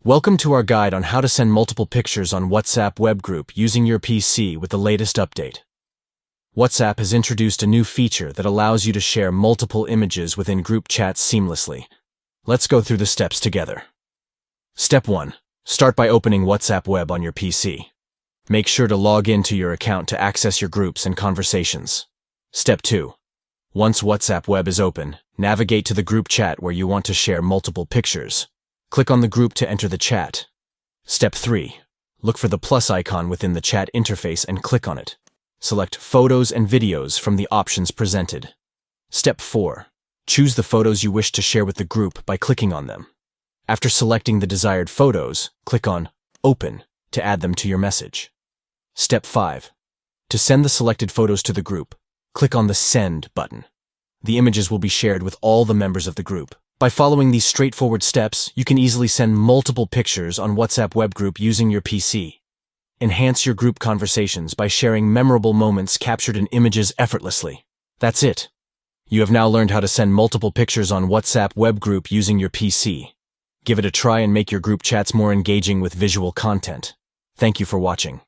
Welcome to our guide on how to send multiple pictures on WhatsApp web group using your PC with the latest update. WhatsApp has introduced a new feature that allows you to share multiple images within group chats seamlessly. Let's go through the steps together. Step 1. Start by opening WhatsApp web on your PC. Make sure to log into your account to access your groups and conversations. Step 2. Once WhatsApp web is open, navigate to the group chat where you want to share multiple pictures. Click on the group to enter the chat. Step 3. Look for the plus icon within the chat interface and click on it. Select Photos and Videos from the options presented. Step 4. Choose the photos you wish to share with the group by clicking on them. After selecting the desired photos, click on Open to add them to your message. Step 5. To send the selected photos to the group, click on the Send button. The images will be shared with all the members of the group. By following these straightforward steps, you can easily send multiple pictures on WhatsApp web group using your PC. Enhance your group conversations by sharing memorable moments captured in images effortlessly. That's it. You have now learned how to send multiple pictures on WhatsApp web group using your PC. Give it a try and make your group chats more engaging with visual content. Thank you for watching.